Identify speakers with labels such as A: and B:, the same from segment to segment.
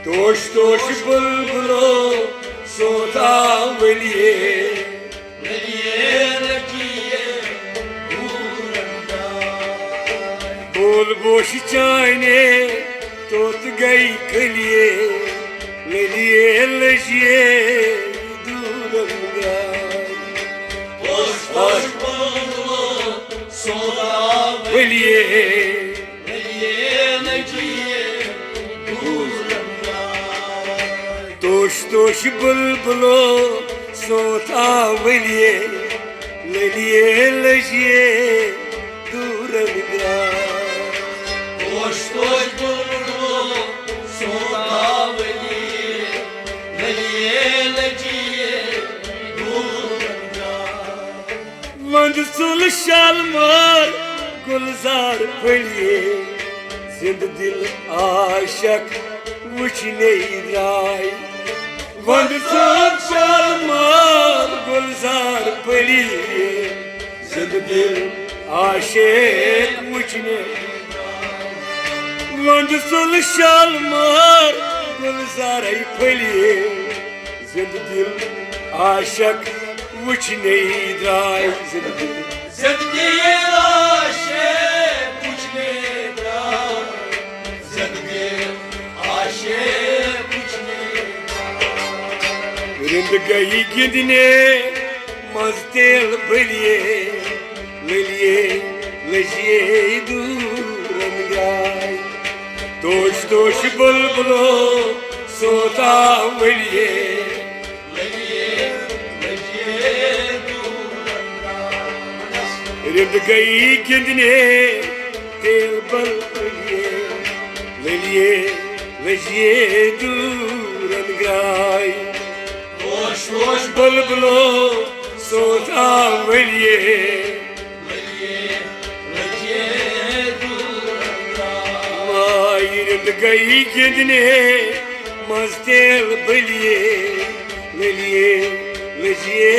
A: तोश तोश बुलबुलो सोता वलिए बोल बोश चाने तोत गई कलिए ललिए लजिए दूरंगा
B: तोश तोश बुलबुलो सोता
A: वलिए तोश तोश बुलबुलो सोता वलिए ललिए लजिए दूरंगा
B: तोश तोश बुलबुलो सोता वलिए ललिए लजिए दूरंगा
A: वंद सुल शालमार गुलजार फलिए जिंद दिल आशक वुचने राय वंद सुल शालमार गुलजार फलिए जिंद दिल आशिक वुचने वंद सुल शालमार गुलजार फलिए जिंद दिल आशक वुचने राय
B: जिंदगी आशे पूछने का जिंदगी आशे पूछने
A: रिंद गई गिंदने मस्तेल बलिए ललिए लजिए दूरन गाय तोश तोश बुलबुलो सोता वलिए रिंद गई गिंदने तेल बल बलिए ललिए लजिए दूरन गाय
B: तोश तोश
A: बुलबुलो सोता वलिए
B: लजिए दूरंगा
A: रिंद गई गिंदने मस्तेल बलिए ललिए लजिए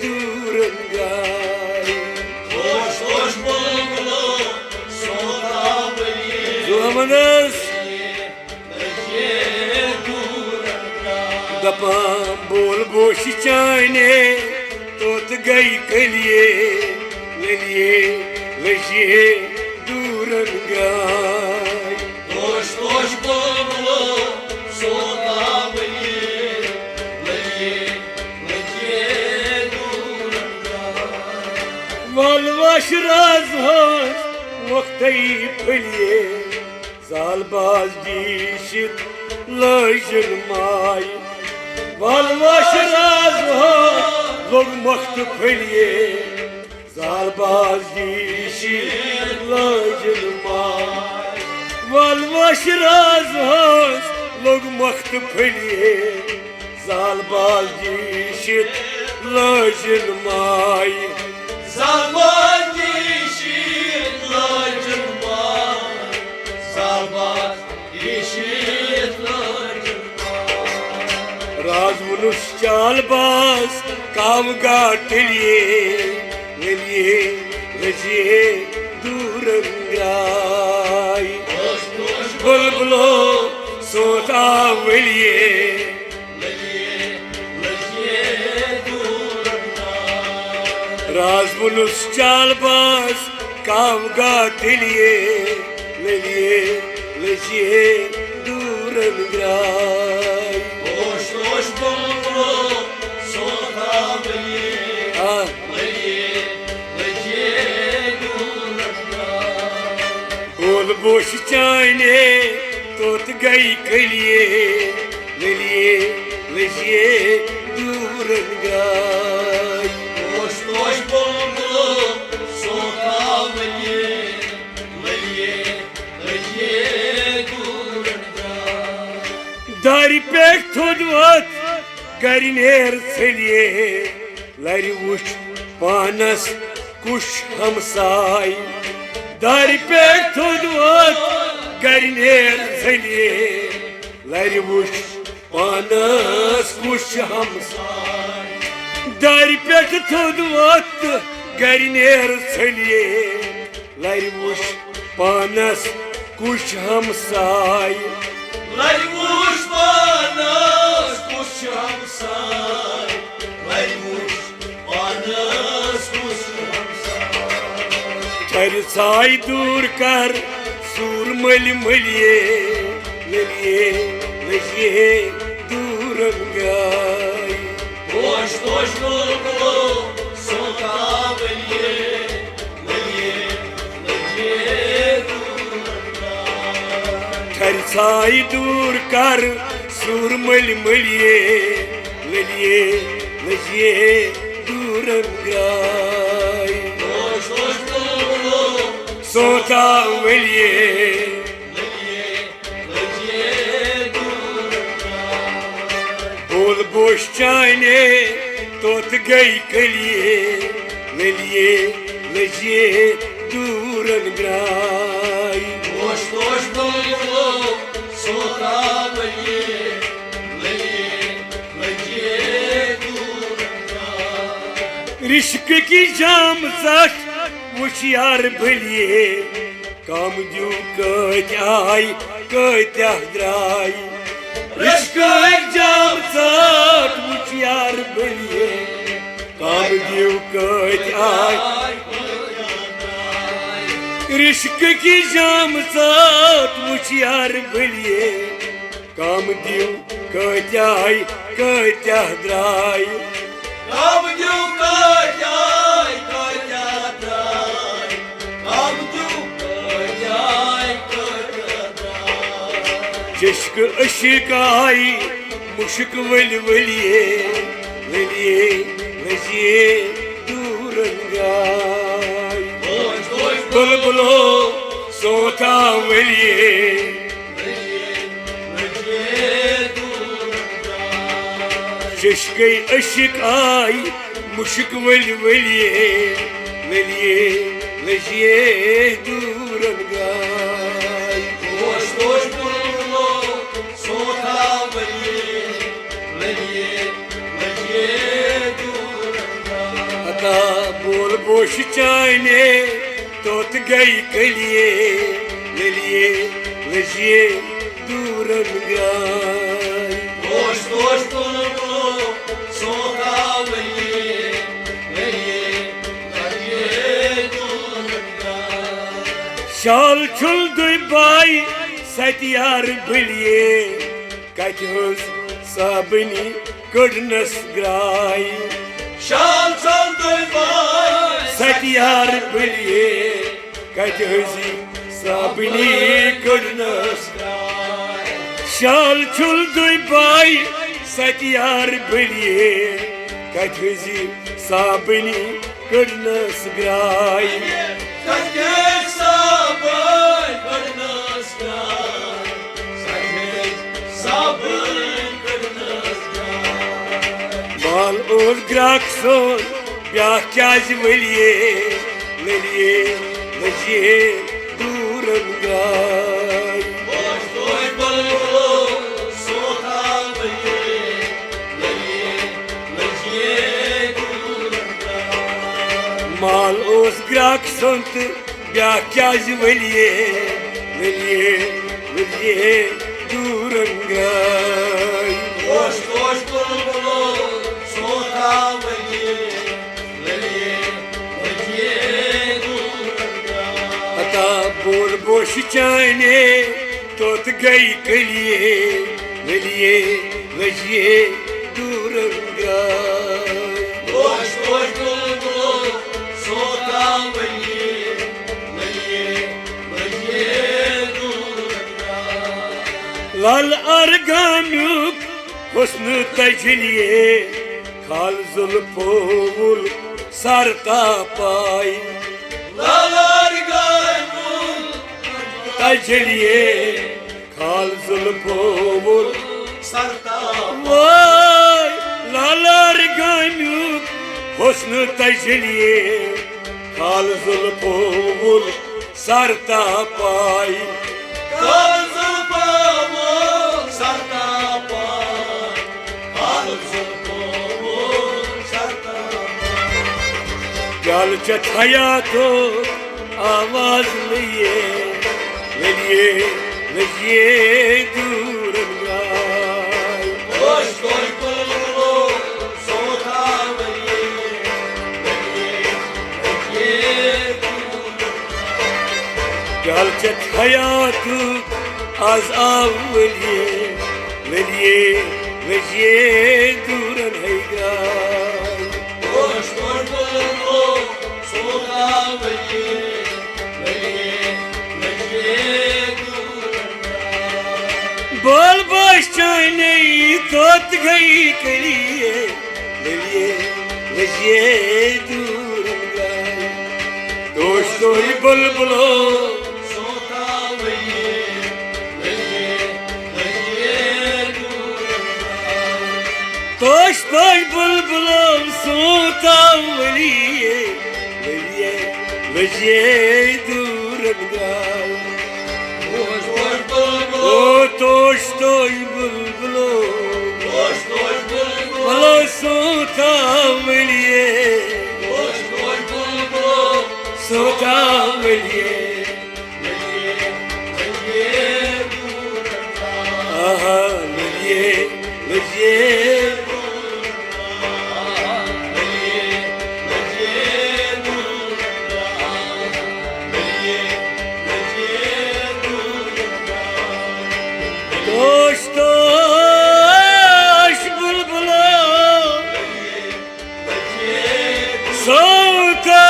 A: दूरन गाय
B: तोश तोश बुलबुलो सोता वलिए
A: Duhamanas
B: लजिए दूरंगा
A: दपां बोल बोश चाने तोत गई कलिए ललिए लजिए दूरन गाय
B: तोश तोश बुलबुलो सोता वलिए लजिए दूरंगा
A: वालवाश राज होश वक्तई फलिए जालबाज दीशित लजन माय वालवाश राज होश लोग मख्त फलिए जालबाज दीशित लजन माय वालवाश राज होश लोग मख्त फलिए जालबाज दीशित लजन माय
B: Salvati şit lacırma Salvati şit lacırma
A: राजवनुष चालबाज कामगा टिलिए ललिए लजिए दूरंगाय
B: Toş toş
A: बुलबुलो सोता वलिए
B: leciye durma
A: राजवनुष चालबाज कामगा टिलिए ललिए लजिए दूरंगाय
B: Toş toş bulbulu sota beliye leciye durma
A: बोल बोश चाने तोत गई कलिए ललिए लजिए दूरन गाय
B: Toş toş bulbulu sota beliye leciye durma
A: दारी पेट थोदवत गरिनेर चलिए लरि वुच पानस कुश हमसाय दारी पेट थोदवत गरिनेर चलिए लरि वुच पानस कुश हमसाय दारी पेट थोदवत गरिनेर चलिए लरि वुच पानस कुश हमसाय तरसाई दूर कर सूर मल मलिए ललिए लजिए दूरन गाय
B: Hoş hoş bulbulu sultan veliye
A: तरसाई दूर कर सूर मल मलिए ललिए लजिए दूरन गाय
B: Hoş hoş bulbulu
A: सोता वलिए बोल बोश चाने तोत गई कलिए ललिए लजिए दूरन गाय
B: Hoş hoş bulbulu sultan veliye
A: risk की जाम साथ मुशियार भलिए काम दू कत आई कत्या द्राय रिश्क जाम साथ मुशियार भलिए काम दू कत आई रिश्क की जाम साथ मुशियार भलिए काम दू कत्या आई कत्या द्राय
B: Kam du kajay kajatay Kam du kajay kajatay
A: जिश्क अशिक आई मुश्क वल वलिए ललिए लजिए दूरन गाय
B: Hoş hoş
A: बुलबुलो सोता वलिए जिश्क अशिक आई मुश्क वल वलिए ललिए लजिए दूरन गाय
B: Hoş hoş bulbulu sultan veliye
A: अता बोल बोश चाने तोत गई कलिए ललिए लजिए दूरन गाय
B: Hoş hoş bulbulu sultan veliye
A: शाल छुल दुई बाई सतियार भलिए कत साबनी कड़नस ग्राय
B: Şal çaldı vay
A: सतियार भलिए कत साबनी कड़नस शाल छुल दुई बाई सतियार भलिए कत साबनी कड़नस ग्राय
B: Kaçış sabır kırnız kay Kaçış sabır kırnız kay
A: माल और ग्राहक सोन ब्याह क्या वलिए ललिए लजिए दूरन गाय
B: Hoş hoş bulbulu sultan veliye
A: माल और ग्राहक सोन ब्याह क्या वलिए ललिए लजिए दूरन गाय
B: Hoş hoş bulbulu sultan veliye
A: अता बोल बोश चाने तोत गई कलिए ललिए लजिए दूरन गाय
B: Hoş hoş bulbulu sultan veliye
A: लाल अर्गानुक हुस्न तजलिए खाल जुल्फोल सरता पाई
B: Lalar gaymun
A: तजलिए खाल जुल्फोल
B: sarta
A: वाय लाल अर्गानुक हुस्न तजलिए खाल जुल्फोल सरता पाई
B: Kalzul pamuk sarta pan Kalzul pamuk sarta
A: जल चथाया तो आवाज लिए ललिए लजिए दूरन गाय
B: Hoş hoş bulbulu sultan veliye
A: بچت حياتك از أولية وليه وجيه دورن هيقاي
B: Hoş bulbul soda veliye
A: بول باش چايني توت گئی کلیے وليه وجيه دورن هيقاي دوشتوي بلبلو
B: soda veliye
A: توش توش بلبلو صوتا وليه وليه وجيه دورن هيقاي
B: Hoş bulbul
A: او توش توش بلبلو
B: hoş bulbul
A: بلو صوتا وليه
B: hoş bulbul
A: صوتا وليه آها وليه وجيه توش توش بلبلو صوتا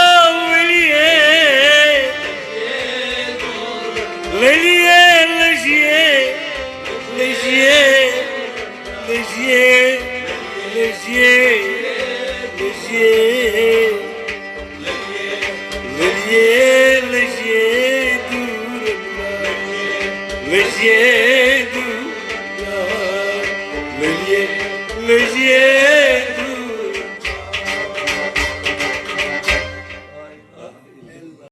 A: وليه وليه لجيه لجيه لجيه لجيه لجيه لجيه لجيه دورنا لجيه دورنا لجيه لجيه